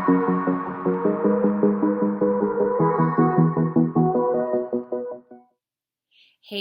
Hey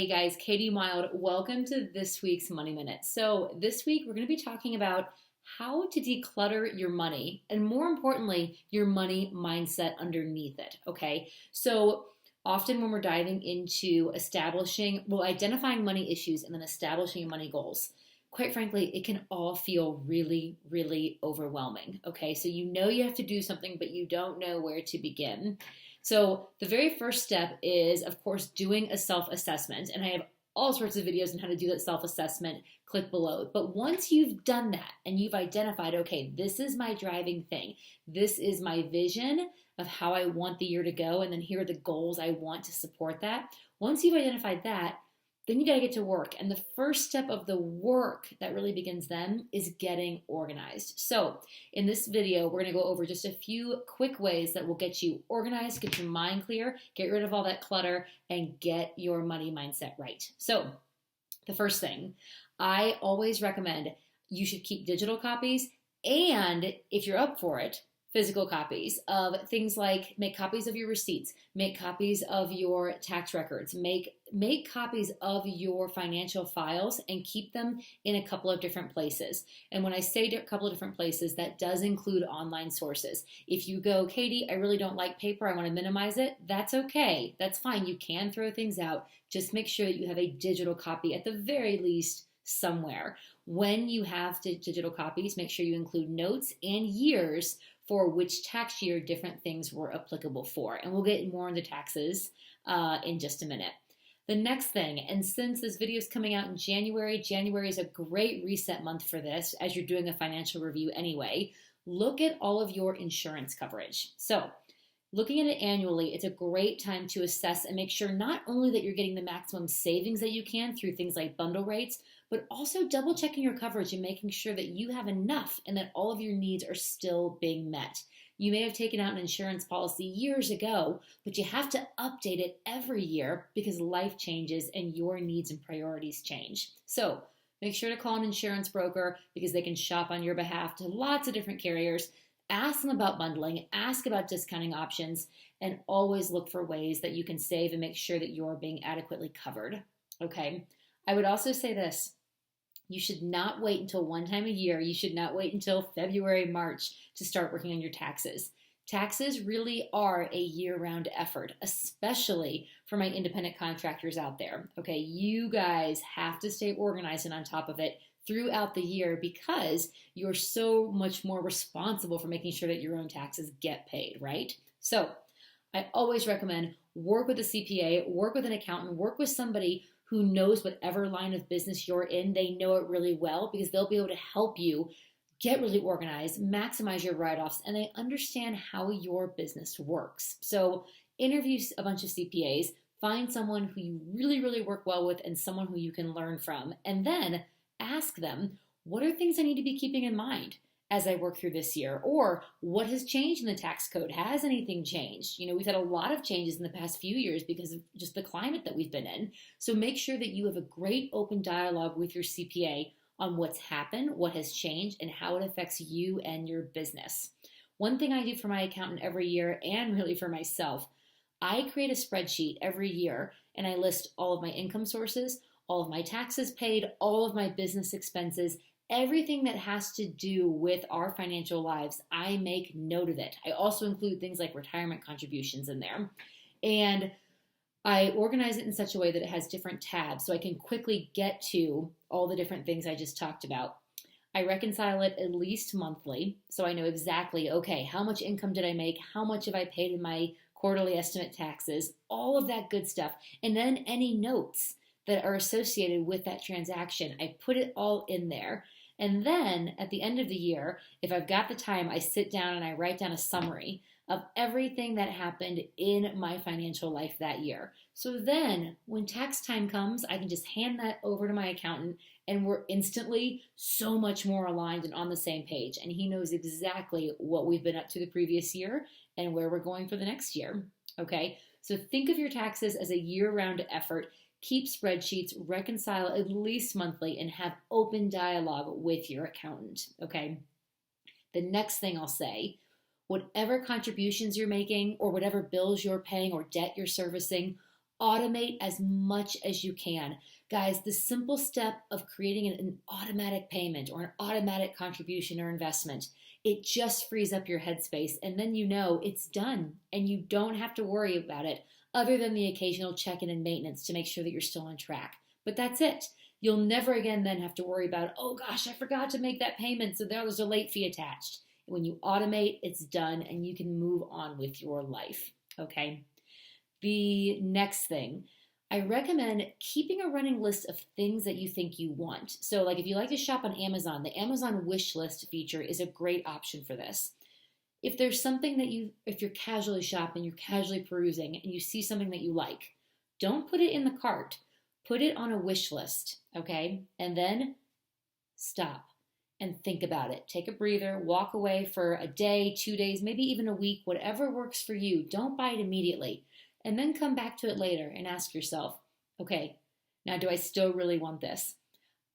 guys, Katie Mild. Welcome to this week's Money Minute. So, this week we're going to be talking about how to declutter your money and, more importantly, your money mindset underneath it. Okay, so often when we're diving into identifying money issues and then establishing money goals, quite frankly, it can all feel really, really overwhelming. Okay, so you know you have to do something, but you don't know where to begin. So the very first step is, of course, doing a self-assessment. And I have all sorts of videos on how to do that self-assessment. Click below. But once you've done that and you've identified, okay, this is my driving thing, this is my vision of how I want the year to go, and then here are the goals I want to support that. Once you've identified that, then you got to get to work. And the first step of the work that really begins then is getting organized. So in this video, we're going to go over just a few quick ways that will get you organized, get your mind clear, get rid of all that clutter, and get your money mindset right. So the first thing, I always recommend you should keep digital copies, and if you're up for it, physical copies of things like make copies of your receipts, make copies of your tax records, make copies of your financial files, and keep them in a couple of different places. And when I say a couple of different places, that does include online sources. If you go, Katie, I really don't like paper, I want to minimize it, that's okay. That's fine. You can throw things out. Just make sure that you have a digital copy at the very least somewhere. When you have digital copies, make sure you include notes and years for which tax year different things were applicable for. And we'll get more into taxes in just a minute. The next thing, and since this video is coming out in January is a great reset month for this, as you're doing a financial review anyway, look at all of your insurance coverage. So looking at it annually, it's a great time to assess and make sure not only that you're getting the maximum savings that you can through things like bundle rates, but also double checking your coverage and making sure that you have enough and that all of your needs are still being met. You may have taken out an insurance policy years ago, but you have to update it every year because life changes and your needs and priorities change. So make sure to call an insurance broker because they can shop on your behalf to lots of different carriers. Ask them about bundling, ask about discounting options, and always look for ways that you can save and make sure that you're being adequately covered. Okay. I would also say this. You should not wait until one time a year. You should not wait until February, March to start working on your taxes. Taxes really are a year-round effort, especially for my independent contractors out there. Okay, you guys have to stay organized and on top of it throughout the year because you're so much more responsible for making sure that your own taxes get paid, right? So I always recommend work with a CPA, work with an accountant, work with somebody who knows whatever line of business you're in. They know it really well because they'll be able to help you get really organized, maximize your write-offs, and they understand how your business works. So interview a bunch of CPAs, find someone who you really, really work well with and someone who you can learn from, and then ask them, what are things I need to be keeping in mind as I work through this year? Or what has changed in the tax code? Has anything changed? You know, we've had a lot of changes in the past few years because of just the climate that we've been in. So make sure that you have a great open dialogue with your CPA on what's happened, what has changed, and how it affects you and your business. One thing I do for my accountant every year, and really for myself, I create a spreadsheet every year and I list all of my income sources, all of my taxes paid, all of my business expenses, everything that has to do with our financial lives. I make note of it. I also include things like retirement contributions in there. And I organize it in such a way that it has different tabs so I can quickly get to all the different things I just talked about. I reconcile it at least monthly so I know exactly, okay, how much income did I make? How much have I paid in my quarterly estimate taxes? All of that good stuff. And then any notes that are associated with that transaction. I put it all in there. And then at the end of the year, if I've got the time, I sit down and I write down a summary of everything that happened in my financial life that year. So then when tax time comes, I can just hand that over to my accountant and we're instantly so much more aligned and on the same page. And he knows exactly what we've been up to the previous year and where we're going for the next year. Okay, so think of your taxes as a year-round effort. Keep spreadsheets, reconcile at least monthly, and have open dialogue with your accountant, okay? The next thing I'll say, Whatever contributions you're making or whatever bills you're paying or debt you're servicing, automate as much as you can. Guys, the simple step of creating an automatic payment or an automatic contribution or investment, it just frees up your headspace, and then you know it's done and you don't have to worry about it other than the occasional check-in and maintenance to make sure that you're still on track. But that's it. You'll never again then have to worry about, oh gosh, I forgot to make that payment, so there's a late fee attached. When you automate, it's done and you can move on with your life, okay? The next thing, I recommend keeping a running list of things that you think you want. So like if you like to shop on Amazon, the Amazon Wishlist feature is a great option for this. If there's something that if you're casually shopping, you're casually perusing, and you see something that you like, don't put it in the cart. Put it on a wish list, okay? And then stop and think about it. Take a breather, walk away for a day, 2 days, maybe even a week, whatever works for you. Don't buy it immediately. And then come back to it later and ask yourself, okay, now do I still really want this?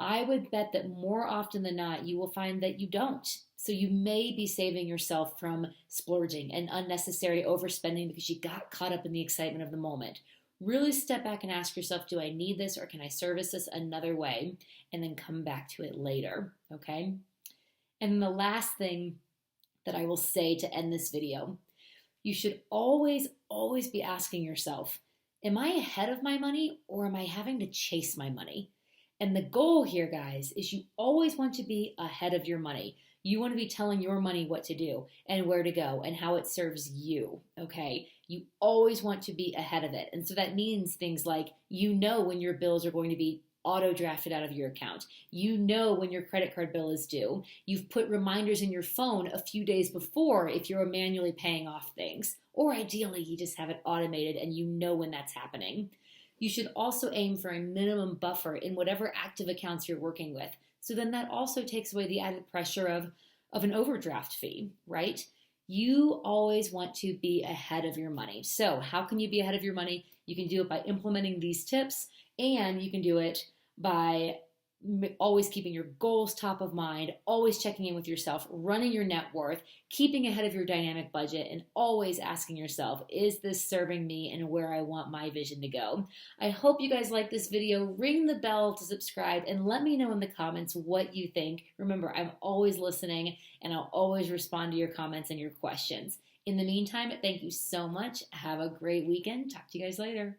I would bet that more often than not, you will find that you don't. So you may be saving yourself from splurging and unnecessary overspending because you got caught up in the excitement of the moment. Really step back and ask yourself, do I need this or can I service this another way? And then come back to it later, okay? And the last thing that I will say to end this video, you should always be asking yourself, am I ahead of my money or am I having to chase my money? And the goal here, guys, is you always want to be ahead of your money. You want to be telling your money what to do and where to go and how it serves you, okay? You always want to be ahead of it. And so that means things like, you know when your bills are going to be auto-drafted out of your account. You know when your credit card bill is due. You've put reminders in your phone a few days before if you're manually paying off things. Or ideally, you just have it automated and you know when that's happening. You should also aim for a minimum buffer in whatever active accounts you're working with. So then that also takes away the added pressure of an overdraft fee, right? You always want to be ahead of your money. So how can you be ahead of your money? You can do it by implementing these tips, and you can do it by always keeping your goals top of mind, always checking in with yourself, running your net worth, keeping ahead of your dynamic budget, and always asking yourself, is this serving me and where I want my vision to go? I hope you guys like this video. Ring the bell to subscribe and let me know in the comments what you think. Remember, I'm always listening and I'll always respond to your comments and your questions. In the meantime, thank you so much. Have a great weekend. Talk to you guys later.